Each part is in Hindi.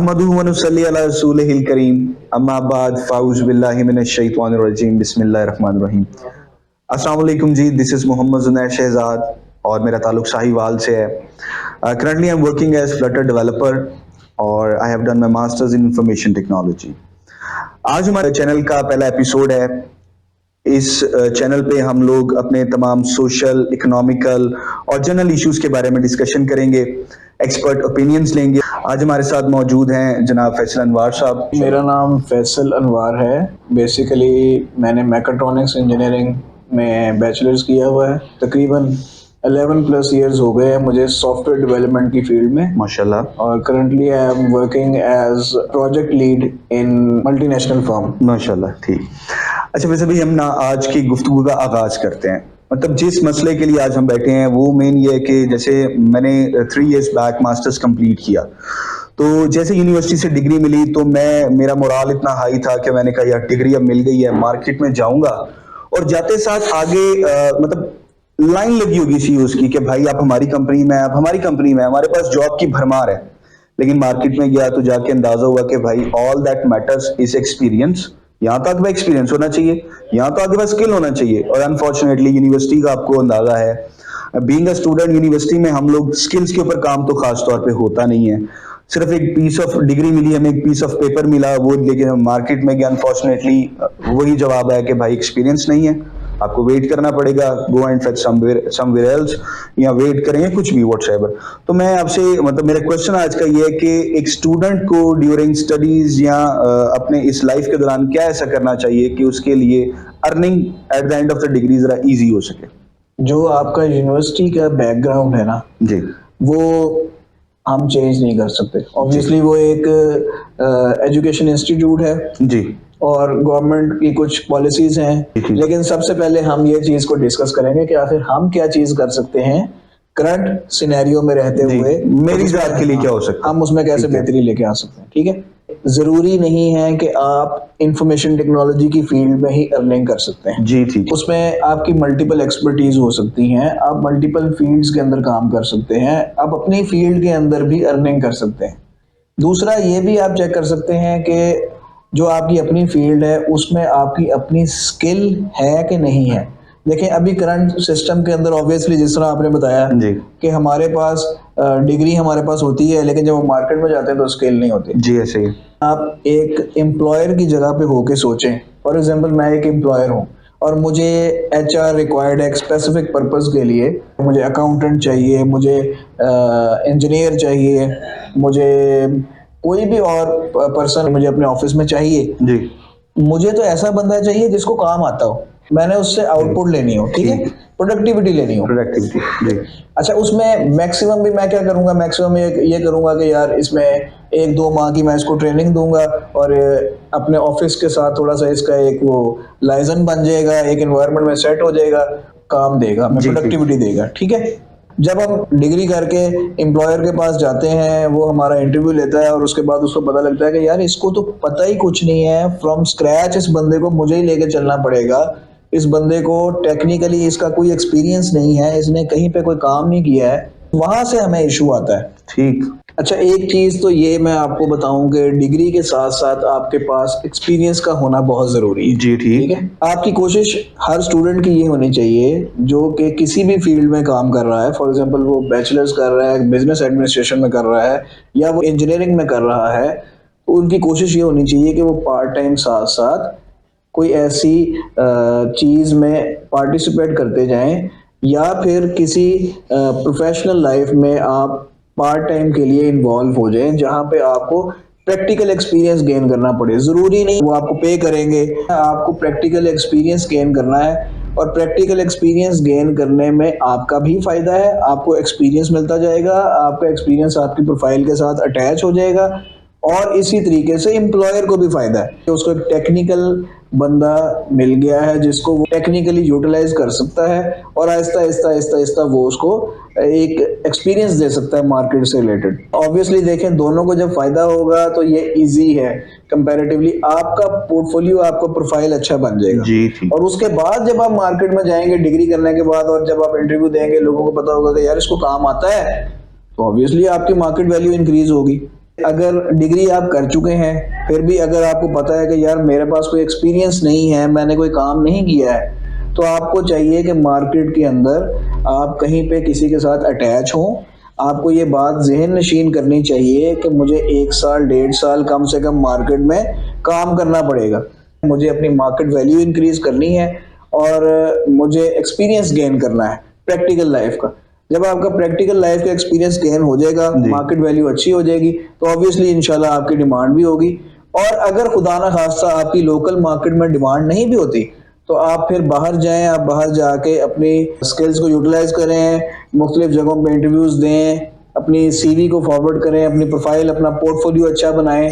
नहमदुहु व नुसल्ली अला रसूलिहिल करीम अम्मा बाद फ़ाऊज़ु बिल्लाहि मिनश शैतानिर रजीम बिस्मिल्लाहिर रहमानिर रहीम। अस्सलाम वालेकुम जी, दिस इज़ मोहम्मद जुनैर शहजाद और मेरा ताल्लुक साहिवाल से है। Currently I am working as Flutter developer और I have done my masters in information technology. आज हमारे चैनल का पहला एपिसोड है। इस चैनल पे हम लोग अपने तमाम सोशल, इकोनॉमिकल और जनरल इश्यूज के बारे में डिस्कशन करेंगे, एक्सपर्ट ओपिनियंस लेंगे। आज हमारे साथ मौजूद हैं जनाब फैसल अनवार साहब। मेरा नाम फैसल अनवार है। बेसिकली मैंने मैकाट्रॉनिक्स इंजीनियरिंग में बैचलर्स किया हुआ है। तकरीबन 11 प्लस ईयर्स हो गए हैं मुझे सॉफ्टवेयर डेवलपमेंट की फील्ड में, माशाल्लाह। और currently I am working as project lead in multinational firm. माशाल्लाह, ठीक। अच्छा, वैसे भी हम ना आज की गुफ्तगू का आगाज करते हैं। मतलब जिस मसले के लिए आज हम बैठे हैं वो मेन ये है कि जैसे मैंने 3 इयर्स बैक मास्टर्स कंप्लीट किया, तो जैसे यूनिवर्सिटी से डिग्री मिली तो मेरा मोराल इतना हाई था कि मैंने कहा यार डिग्री अब मिल गई है, मार्केट में जाऊंगा और जाते साथ आगे मतलब लाइन लगी होगी सी उसकी कि भाई आप हमारी कंपनी में, आप हमारी कंपनी में, हमारे पास जॉब की भरमार है। लेकिन मार्केट में गया तो जाके अंदाजा हुआ कि भाई all that matters is experience. यहाँ तो आपके पास एक्सपीरियंस होना चाहिए, यहाँ तो आपके पास स्किल होना चाहिए। और अनफॉर्चुनेटली यूनिवर्सिटी का आपको अंदाजा है, बीइंग अ स्टूडेंट यूनिवर्सिटी में हम लोग स्किल्स के ऊपर काम तो खास तौर पे होता नहीं है। सिर्फ एक पीस ऑफ डिग्री मिली, हमें एक पीस ऑफ पेपर मिला वो, लेकिन मार्केट में गया अनफॉर्चुनेटली वही जवाब है कि भाई एक्सपीरियंस नहीं है, आपको वेट करना पड़ेगा, go and fetch somewhere else, या वेट करेंगे कुछ भी व्हाटएवर। तो मैं आपसे मतलब मेरा क्वेश्चन आज का ये है कि एक स्टूडेंट को ड्यूरिंग स्टडीज या अपने इस लाइफ के दौरान क्या ऐसा करना चाहिए कि उसके लिए earning at the end of the degree जरा इजी हो सके। जो आपका यूनिवर्सिटी का बैकग्राउंड है ना जी, वो हम चेंज नहीं कर सकते। ऑब्वियसली वो एक एजुकेशन इंस्टीट्यूट है जी, और गवर्नमेंट की कुछ पॉलिसीज हैं, लेकिन सबसे पहले हम ये चीज को डिस्कस करेंगे कि आखिर हम क्या चीज कर सकते हैं करंट सिनेरियो में रहते हुए, मेरी जात के लिए क्या हो सकता है, हम उसमें कैसे बेहतरी लेके आ सकते हैं। ठीक है, जरूरी नहीं है कि आप इंफॉर्मेशन टेक्नोलॉजी की फील्ड में ही अर्निंग कर सकते हैं। जी ठीक, उसमें आपकी मल्टीपल एक्सपर्टीज हो सकती हैं, आप मल्टीपल फील्ड्स के अंदर काम कर सकते हैं, आप अपनी फील्ड के अंदर भी अर्निंग कर सकते हैं। दूसरा ये भी आप चेक कर सकते हैं कि जो आपकी अपनी फील्ड है उसमें आपकी अपनी स्किल है कि नहीं है। देखिए अभी करंट सिस्टम के अंदर ऑब्वियसली जिस तरह आपने बताया जी, कि हमारे पास डिग्री हमारे पास होती है, लेकिन जब हम मार्केट में जाते हैं तो स्किल नहीं होती। जी ऐसे ही। आप एक एम्प्लॉयर की जगह पे होके सोचें। फॉर एग्जांपल मैं एक एम्प्लॉयर हूँ और मुझे एचआर रिक्वायर्ड है एक स्पेसिफिक पर्पस के लिए, मुझे अकाउंटेंट चाहिए, मुझे इंजीनियर चाहिए, मुझे कोई भी और पर्सन मुझे अपने ऑफिस में चाहिए। जी, मुझे तो ऐसा बंदा चाहिए जिसको काम आता हो, मैंने उससे आउटपुट लेनी हो, ठीक है, प्रोडक्टिविटी लेनी हो। प्रोडक्टिविटी, जी, अच्छा, उसमें मैक्सिमम भी मैं क्या करूंगा, मैक्सिमम ये करूंगा कि यार इसमें 1-2 माह की मैं इसको ट्रेनिंग दूंगा और अपने ऑफिस के साथ थोड़ा सा इसका एक वो लाइजन बन जाएगा, एक एनवायरनमेंट में सेट हो जाएगा, काम देगा, हमें प्रोडक्टिविटी देगा। ठीक है, जब हम डिग्री करके एम्प्लॉयर के पास जाते हैं, वो हमारा इंटरव्यू लेता है और उसके बाद उसको पता लगता है कि यार इसको तो पता ही कुछ नहीं है, फ्रॉम स्क्रैच इस बंदे को मुझे ही लेके चलना पड़ेगा, इस बंदे को टेक्निकली इसका कोई एक्सपीरियंस नहीं है, इसने कहीं पे कोई काम नहीं किया है, वहां से हमें इशू आता है। ठीक। अच्छा, एक चीज तो ये मैं आपको बताऊं कि डिग्री के साथ साथ आपके पास एक्सपीरियंस का होना बहुत जरूरी है। जी ठीक है, आपकी कोशिश हर स्टूडेंट की ये होनी चाहिए जो कि किसी भी फील्ड में काम कर रहा है, फॉर एग्जांपल वो बैचलर्स कर रहा है, बिजनेस एडमिनिस्ट्रेशन में कर रहा है या वो इंजीनियरिंग में कर रहा है, तो उनकी कोशिश ये होनी चाहिए कि वो पार्ट टाइम साथ साथ कोई ऐसी चीज में पार्टिसिपेट करते जाएं या फिर किसी प्रोफेशनल लाइफ में आप पार्ट टाइम के लिए इन्वॉल्व हो जाएं जहां पे आपको प्रैक्टिकल एक्सपीरियंस गेन करना पड़े। जरूरी नहीं वो आपको पे करेंगे, आपको प्रैक्टिकल एक्सपीरियंस गेन करना है और प्रैक्टिकल एक्सपीरियंस गेन करने में आपका भी फायदा है, आपको एक्सपीरियंस मिलता जाएगा, आपका एक्सपीरियंस आपकी प्रोफाइल के साथ अटैच हो जाएगा और इसी तरीके से एम्प्लॉयर को भी फायदा है कि उसको एक टेक्निकल बंदा मिल गया है जिसको वो टेक्निकली यूटिलाइज कर सकता है और आहिस्ता आहिस्ता आहिस्ता आहिस्ता वो उसको एक एक्सपीरियंस दे सकता है मार्केट से रिलेटेड। ऑब्वियसली देखें दोनों को जब फायदा होगा तो ये इजी है कंपैरेटिवली, आपका पोर्टफोलियो, आपका प्रोफाइल अच्छा बन जाएगा। जी ठीक। और उसके बाद जब आप मार्केट में जाएंगे डिग्री करने के बाद और जब आप इंटरव्यू देंगे, लोगों को पता होगा कि यार इसको काम आता है, तो ऑब्वियसली आपकी मार्केट वैल्यू इंक्रीज होगी। अगर डिग्री आप कर चुके हैं फिर भी अगर आपको पता है कि यार मेरे पास कोई एक्सपीरियंस नहीं है, मैंने कोई काम नहीं किया है, तो आपको चाहिए कि मार्केट के अंदर आप कहीं पे किसी के साथ अटैच हों। आपको ये बात ज़हन नशीन करनी चाहिए कि मुझे 1 साल 1.5 साल कम से कम मार्केट में काम करना पड़ेगा, मुझे अपनी मार्केट वैल्यू इंक्रीज करनी है और मुझे एक्सपीरियंस गेन करना है प्रैक्टिकल लाइफ का। जब आपका प्रैक्टिकल लाइफ का एक्सपीरियंस गेन हो जाएगा, मार्केट वैल्यू अच्छी हो जाएगी, तो ऑब्वियसली इंशाल्लाह आपकी डिमांड भी होगी। और अगर खुदा ना खास्ता आपकी लोकल मार्केट में डिमांड नहीं भी होती, तो आप फिर बाहर जाएं, आप बाहर जाके अपनी स्किल्स को यूटिलाइज करें, मुख्तलिफ जगहों पे इंटरव्यूज दें, अपनी सीवी को फॉरवर्ड करें, अपनी प्रोफाइल, अपना पोर्टफोलियो अच्छा बनाएं।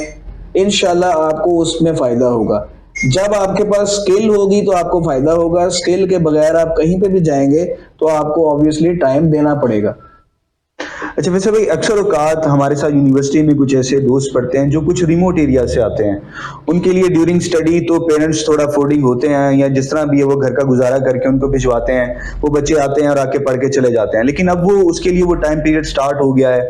इंशाल्लाह आपको उसमें फ़ायदा होगा। जब आपके पास स्किल होगी तो आपको फ़ायदा होगा, स्किल के बगैर आप कहीं पे भी जाएंगे तो आपको ऑब्वियसली टाइम देना पड़ेगा। अच्छा वैसे भाई, अक्सर औकात हमारे साथ यूनिवर्सिटी में कुछ ऐसे दोस्त पढ़ते हैं जो कुछ रिमोट एरिया से आते हैं। उनके लिए ड्यूरिंग स्टडी तो पेरेंट्स थोड़ा अफोर्डिंग होते हैं, या जिस तरह भी है वो घर का गुजारा करके उनको भिजवाते हैं, वो बच्चे आते हैं और आके पढ़ के चले जाते हैं। लेकिन अब वो उसके लिए वो टाइम पीरियड स्टार्ट हो गया है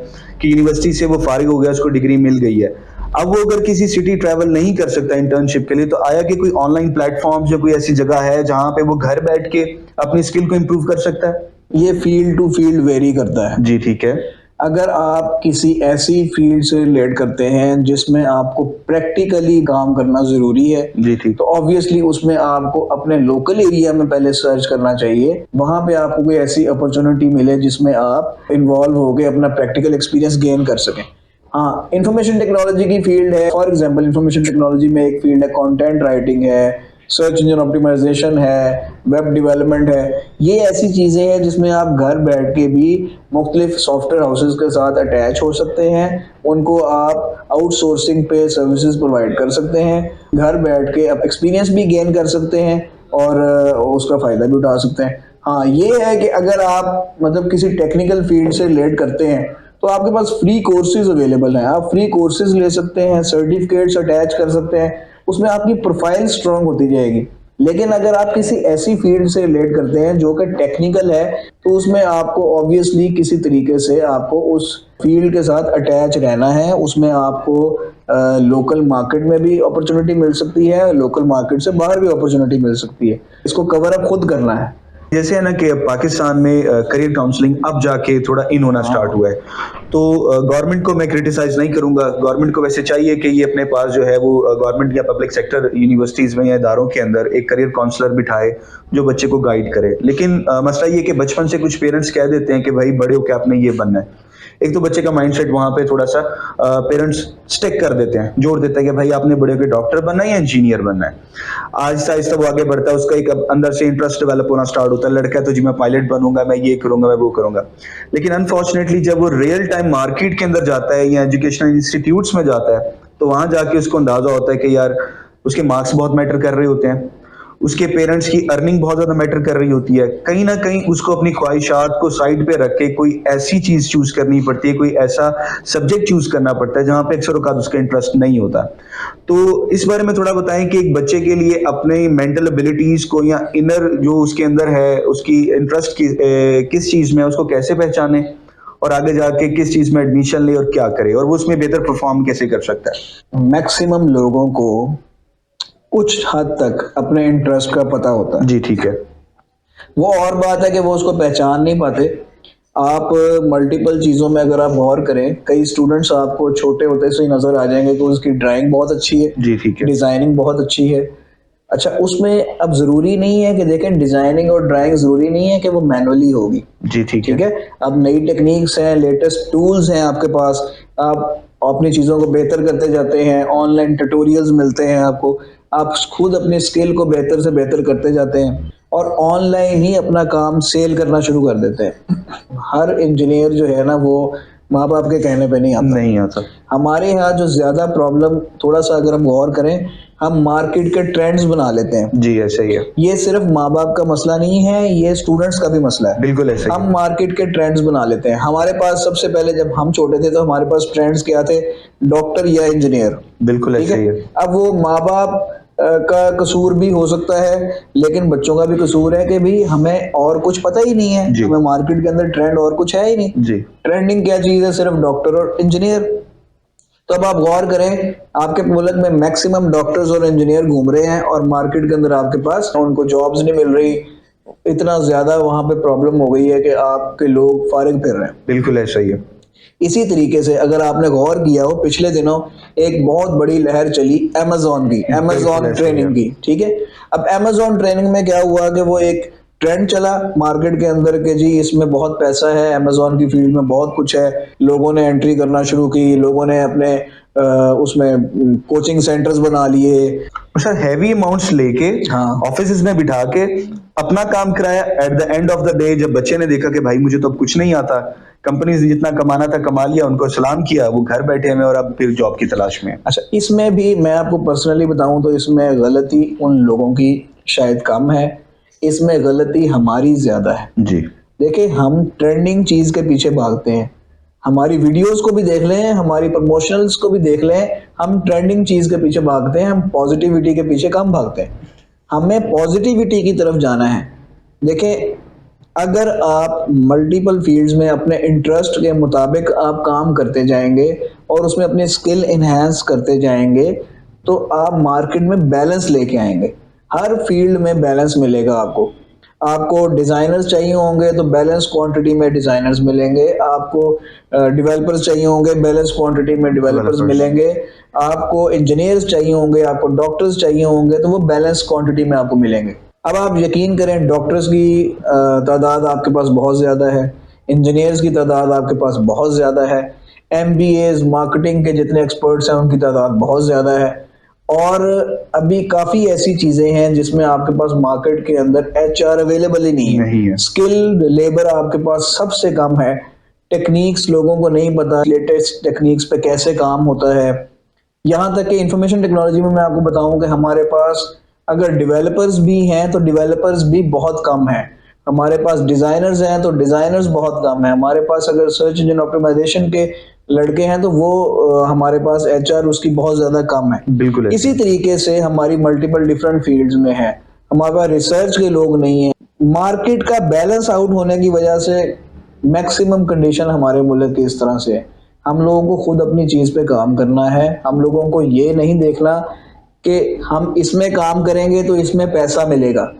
कि यूनिवर्सिटी से वो फारिग हो गया, उसको डिग्री मिल गई है। अब वो अगर किसी सिटी ट्रैवल नहीं कर सकता इंटर्नशिप के लिए, तो आया कि कोई ऑनलाइन प्लेटफॉर्म या कोई ऐसी जगह है जहां पे वो घर बैठ के अपनी स्किल को इम्प्रूव कर सकता है? ये फील्ड टू फील्ड वेरी करता है। जी ठीक है। अगर आप किसी ऐसी फील्ड से रिलेट करते हैं जिसमें आपको प्रैक्टिकली काम करना जरूरी है, जी ठीक, तो ऑब्वियसली उसमें आपको अपने लोकल एरिया में पहले सर्च करना चाहिए। वहां पे आपको कोई ऐसी अपॉर्चुनिटी मिले जिसमें आप इन्वॉल्व होकर अपना प्रैक्टिकल एक्सपीरियंस गेन कर सकें। हाँ, इंफॉर्मेशन टेक्नोलॉजी की फील्ड है, फॉर एग्जांपल इंफॉर्मेशन टेक्नोलॉजी में एक फील्ड है कंटेंट राइटिंग है, सर्च इंजन ऑप्टिमाइजेशन है, वेब डेवलपमेंट है। ये ऐसी चीज़ें हैं जिसमें आप घर बैठ के भी मुख्तलिफ सॉफ्टवेयर हाउसेज के साथ अटैच हो सकते हैं, उनको आप आउटसोर्सिंग पे सर्विसेज प्रोवाइड कर सकते हैं, घर बैठ के आप एक्सपीरियंस भी गेन कर सकते हैं और उसका फ़ायदा भी उठा सकते हैं। हाँ, ये है कि अगर आप मतलब किसी टेक्निकल फील्ड से रिलेट करते हैं तो आपके पास फ्री कोर्सेज अवेलेबल हैं, आप फ्री कोर्सेज ले सकते हैं, सर्टिफिकेट्स अटैच कर सकते हैं, उसमें आपकी प्रोफाइल स्ट्रांग होती जाएगी। लेकिन अगर आप किसी ऐसी फील्ड से रिलेट करते हैं जो कि टेक्निकल है, तो उसमें आपको ऑब्वियसली किसी तरीके से आपको उस फील्ड के साथ अटैच रहना है। उसमें आपको लोकल मार्केट में भी अपॉर्चुनिटी मिल सकती है, लोकल मार्केट से बाहर भी अपॉर्चुनिटी मिल सकती है। इसको कवर अप खुद करना है। जैसे है ना कि पाकिस्तान में करियर काउंसलिंग अब जाके थोड़ा इन होना स्टार्ट हुआ है, तो गवर्नमेंट को मैं क्रिटिसाइज नहीं करूंगा। गवर्नमेंट को वैसे चाहिए कि ये अपने पास जो है वो गवर्नमेंट या पब्लिक सेक्टर यूनिवर्सिटीज में या इदारों के अंदर एक करियर काउंसलर बिठाए जो बच्चे को गाइड करे। लेकिन मसला ये कि बचपन से कुछ पेरेंट्स कह देते हैं कि भाई बड़े होकर आपने ये बनना है। एक तो बच्चे का माइंडसेट वहां पे थोड़ा सा पेरेंट्स स्टिक कर देते हैं, जोड़ देते हैं कि भाई आपने बड़े होकर डॉक्टर बनना है या इंजीनियर बनना है। आहिस्ता आहिस्ता वो आगे बढ़ता है, उसका एक अंदर से इंटरेस्ट डेवलप होना स्टार्ट होता है। लड़का तो जी मैं पायलट बनूंगा, मैं ये करूंगा, मैं वो करूंगा। लेकिन अनफॉर्चुनेटली जब वो रियल टाइम मार्केट के अंदर जाता है या एजुकेशनल इंस्टीट्यूट्स में जाता है, तो वहां जाके उसको अंदाजा होता है कि यार उसके मार्क्स बहुत मैटर कर रहे होते हैं, उसके पेरेंट्स की अर्निंग बहुत ज्यादा मैटर कर रही होती है। कहीं ना कहीं उसको अपनी ख्वाहिशात को साइड पे रख के कोई ऐसी चीज चूज करनी पड़ती है, कोई ऐसा सब्जेक्ट चूज करना पड़ता है जहां पे अक्सर औकात उसका इंटरेस्ट नहीं होता। तो इस बारे में थोड़ा बताएं कि एक बच्चे के लिए अपने मेंटल एबिलिटीज को या इनर जो उसके अंदर है, उसकी इंटरेस्ट किस चीज में है, उसको कैसे पहचाने और आगे जाके किस चीज में एडमिशन ले और क्या करे, और वो उसमें बेहतर परफॉर्म कैसे कर सकता है। मैक्सिमम लोगों को कुछ हद तक अपने इंटरेस्ट का पता होता है। जी ठीक है। वो और बात है कि वो उसको पहचान नहीं पाते। आप मल्टीपल चीज़ों में अगर आप गौर करें, कई स्टूडेंट्स आपको छोटे होते से ही नज़र आ जाएंगे कि उसकी ड्राइंग बहुत अच्छी है, जी ठीक है। डिज़ाइनिंग बहुत अच्छी है। अच्छा, उसमें अब ज़रूरी नहीं है कि देखें, डिज़ाइनिंग और ड्राइंग ज़रूरी नहीं है कि वो मैनुअली होगी। जी ठीक है। अब नई टेक्निक्स हैं, लेटेस्ट टूल्स हैं आपके पास, आप अपनी चीज़ों को बेहतर करते जाते हैं, ऑनलाइन ट्यूटोरियल्स मिलते हैं आपको, आप खुद अपने स्किल को बेहतर से बेहतर करते जाते हैं और ऑनलाइन ही अपना काम सेल करना शुरू कर देते हैं। हर इंजीनियर जो है ना, वो माँ बाप के कहने पे नहीं आता। हमारे यहाँ जो ज्यादा प्रॉब्लम, थोड़ा सा अगर हम गौर करें, हम मार्केट के ट्रेंड्स बना लेते हैं। जी ऐसा ही है। ये सिर्फ माँ बाप का मसला नहीं है, ये स्टूडेंट्स का भी मसला है। बिल्कुल ऐसा ही। हम मार्केट के ट्रेंड्स बना लेते हैं। हमारे पास सबसे पहले जब हम छोटे थे तो हमारे पास ट्रेंड्स क्या थे? डॉक्टर या इंजीनियर। बिल्कुल ऐसा ही है। अब वो माँ बाप का कसूर भी हो सकता है, लेकिन बच्चों का भी कसूर है कि भी हमें और कुछ पता ही नहीं है, हमें मार्केट के अंदर ट्रेंड और कुछ है ही नहीं। जी। ट्रेंडिंग क्या चीज है? सिर्फ डॉक्टर और इंजीनियर। तो अब आप गौर करें, आपके मुल्क में मैक्सिमम डॉक्टर्स और इंजीनियर घूम रहे हैं और मार्केट के अंदर आपके पास उनको जॉब्स नहीं मिल रही, इतना ज्यादा वहां पे प्रॉब्लम हो गई है कि आपके लोग फारिग फिर रहे हैं। बिल्कुल ऐसा ही है। इसी तरीके से अगर आपने गौर किया हो, पिछले दिनों एक बहुत बड़ी लहर चली अमेज़न की, अमेज़न ट्रेनिंग की, ठीक है। अब अमेज़न ट्रेनिंग में क्या हुआ कि वो एक ट्रेंड चला मार्केट के अंदर के जी इसमें बहुत पैसा है, अमेज़न की फील्ड में बहुत कुछ है, लोगों ने एंट्री करना शुरू की, लोगों ने अपने उसमें कोचिंग सेंटर्स बना लिए, सर हैवी अमाउंट्स लेके हाँ। ऑफिस में बिठा के अपना काम कराया। At the end of the day जब बच्चे ने देखा कि भाई मुझे तो अब कुछ नहीं आता, कंपनी से जितना कमाना था कमा लिया, उनको सलाम किया, वो घर बैठे हैं और अब फिर जॉब की तलाश में हैं। अच्छा, इसमें भी मैं आपको पर्सनली बताऊं तो इसमें गलती उन लोगों की शायद कम है, इसमें गलती हमारी ज्यादा है। जी देखिए, हम ट्रेंडिंग चीज के पीछे भागते हैं, हमारी वीडियोस को भी देख लें, हमारी प्रमोशनल्स को भी देख लें, हम ट्रेंडिंग चीज के पीछे भागते हैं, हम पॉजिटिविटी के पीछे कम भागते हैं। हमें पॉजिटिविटी की तरफ जाना है। देखिए, अगर आप मल्टीपल फील्ड्स में अपने इंटरेस्ट के मुताबिक आप काम करते जाएंगे और उसमें अपने स्किल इन्हांस करते जाएंगे तो आप मार्केट में बैलेंस लेके आएंगे। हर फील्ड में बैलेंस मिलेगा आपको। आपको डिज़ाइनर्स चाहिए होंगे तो बैलेंस क्वांटिटी में डिज़ाइनर्स मिलेंगे, आपको डेवलपर्स चाहिए होंगे बैलेंस क्वांटिटी में डेवलपर्स Developers। मिलेंगे, आपको इंजीनियर्स चाहिए होंगे, आपको डॉक्टर्स चाहिए होंगे तो वो बैलेंस क्वांटिटी में आपको मिलेंगे। अब आप यकीन करें, डॉक्टर्स की तादाद आपके पास बहुत ज़्यादा है, इंजीनियर्स की तादाद आपके पास बहुत ज़्यादा है, MBAs मार्केटिंग के जितने एक्सपर्ट्स हैं उनकी तादाद बहुत ज़्यादा है, और अभी काफ़ी ऐसी चीज़ें हैं जिसमें आपके पास मार्केट के अंदर HR अवेलेबल ही नहीं नहीं है, है। स्किल्ड लेबर आपके पास सबसे कम है, टेक्निक्स लोगों को नहीं पता, लेटेस्ट टेक्निक्स पे कैसे काम होता है। यहाँ तक कि इंफॉर्मेशन टेक्नोलॉजी में मैं आपको बताऊं कि हमारे पास अगर डेवलपर्स भी हैं तो डेवलपर्स भी बहुत कम हैं, हमारे पास डिज़ाइनर्स हैं तो डिज़ाइनर्स बहुत कम हैं, हमारे पास अगर सर्च इंजन ऑप्टिमाइजेशन के लड़के हैं तो वो हमारे पास HR उसकी बहुत ज़्यादा कम है। बिल्कुल ऐसा। इसी तरीके से हमारी मल्टीपल डिफरेंट फील्ड्स में है, हमारे पास रिसर्च के लोग नहीं हैं। मार्केट का बैलेंस आउट होने की वजह से मैक्सिमम कंडीशन हमारे मुल्क की इस तरह से है। हम लोगों को खुद अपनी चीज़ पे काम करना है, हम लोगों को ये नहीं देखना कि हम इसमें काम करेंगे तो इसमें पैसा मिलेगा।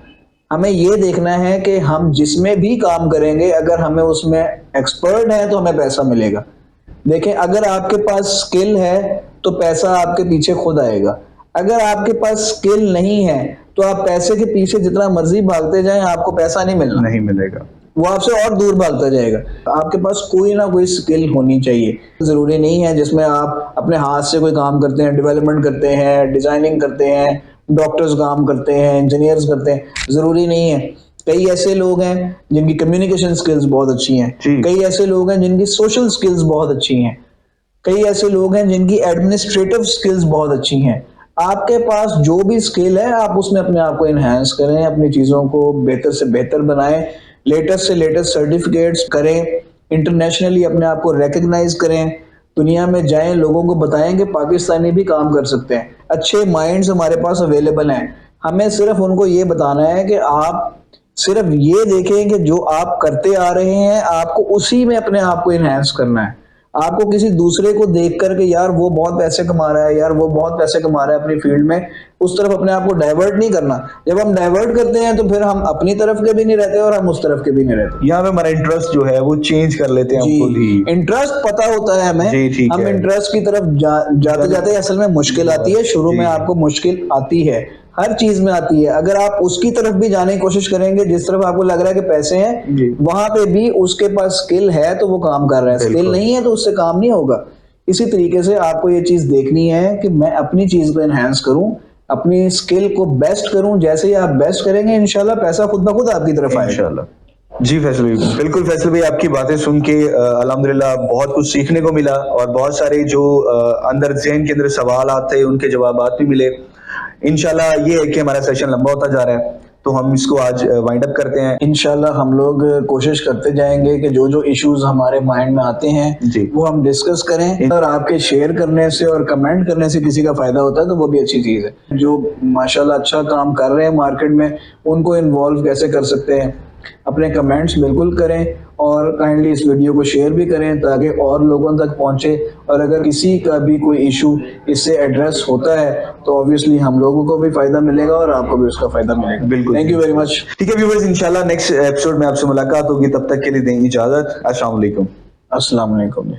हमें ये देखना है कि हम जिसमें भी काम करेंगे अगर हमें उसमें एक्सपर्ट है तो हमें पैसा मिलेगा। देखें, अगर आपके पास स्किल है तो पैसा आपके पीछे खुद आएगा, अगर आपके पास स्किल नहीं है तो आप पैसे के पीछे जितना मर्जी भागते जाएं आपको पैसा नहीं मिलना, नहीं मिलेगा, वो आपसे और दूर भागता जाएगा। आपके पास कोई ना कोई स्किल होनी चाहिए, जरूरी नहीं है जिसमें आप अपने हाथ से कोई काम करते हैं, डेवलपमेंट करते हैं, डिजाइनिंग करते हैं, डॉक्टर्स काम करते हैं, इंजीनियर्स करते हैं, जरूरी नहीं है। कई ऐसे लोग हैं जिनकी कम्युनिकेशन स्किल्स बहुत अच्छी हैं, कई ऐसे लोग हैं जिनकी सोशल स्किल्स बहुत अच्छी हैं, कई ऐसे लोग हैं जिनकी एडमिनिस्ट्रेटिव स्किल्स बहुत अच्छी हैं। आपके पास जो भी स्किल है आप उसमें अपने आप को इन्हांस करें, अपनी चीज़ों को बेहतर से बेहतर बनाएं, लेटेस्ट से लेटेस्ट सर्टिफिकेट्स करें, इंटरनेशनली अपने आप को रिकग्नाइज करें, दुनिया में जाएं, लोगों को बताएं कि पाकिस्तानी भी काम कर सकते हैं। अच्छे माइंड्स हमारे पास अवेलेबल हैं, हमें सिर्फ उनको ये बताना है कि आप सिर्फ ये देखें कि जो आप करते आ रहे हैं आपको उसी में अपने आप को इन्हांस करना है। आपको किसी दूसरे को देख कर के यार वो बहुत पैसे कमा रहा है, यार वो बहुत पैसे कमा रहा है अपनी फील्ड में, उस तरफ अपने आप को डाइवर्ट नहीं करना। जब हम डाइवर्ट करते हैं तो फिर हम अपनी तरफ के भी नहीं रहते और हम उस तरफ के भी नहीं रहते। यहाँ पे हमारा इंटरेस्ट जो है वो चेंज कर लेते हैं हम खुद ही। इंटरेस्ट पता होता है हमें, जी, ठीक हम है। इंटरेस्ट की तरफ जाते जाते असल में मुश्किल आती है, शुरू में आपको मुश्किल आती है, हर चीज में आती है। अगर आप उसकी तरफ भी जाने की कोशिश करेंगे जिस तरफ आपको लग रहा है कि पैसे हैं, वहां पे भी उसके पास स्किल है तो वो काम कर रहा है, स्किल नहीं है तो उससे काम नहीं होगा। इसी तरीके से आपको ये चीज देखनी है कि मैं अपनी चीज को एनहांस करूं, अपनी स्किल को बेस्ट करूं। जैसे ही आप बेस्ट करेंगे इंशाल्लाह पैसा खुद ब खुद आपकी तरफ आएगा इंशाल्लाह। जी फैसल भाई, बिल्कुल फैसल भाई, आपकी बातें सुन के अल्हम्दुलिल्लाह बहुत कुछ सीखने को मिला और बहुत सारे जो अंदर ज़हन के अंदर सवाल आते उनके जवाब भी मिले। इंशाल्लाह ये है कि हमारा सेशन लंबा होता जा रहा है तो हम इसको आज वाइंड अप करते हैं। इंशाल्लाह हम लोग कोशिश करते जाएंगे कि जो जो इश्यूज हमारे माइंड में आते हैं वो हम डिस्कस करें, और आपके शेयर करने से और कमेंट करने से किसी का फायदा होता है तो वो भी अच्छी चीज़ है। जो माशाल्लाह अच्छा काम कर रहे हैं मार्केट में उनको इन्वॉल्व कैसे कर सकते हैं, अपने कमेंट्स बिल्कुल करें और काइंडली इस वीडियो को शेयर भी करें ताकि और लोगों तक पहुंचे। और अगर किसी का भी कोई इशू इससे एड्रेस होता है तो ऑब्वियसली हम लोगों को भी फायदा मिलेगा और आपको भी उसका फायदा मिलेगा। बिल्कुल। Thank you very much. ठीक है व्यूअर्स, इंशाल्लाह नेक्स्ट एपिसोड में आपसे मुलाकात होगी, तब तक के लिए दें इजाजत। अस्सलाम वालेकुम। अस्सलाम वालेकुम।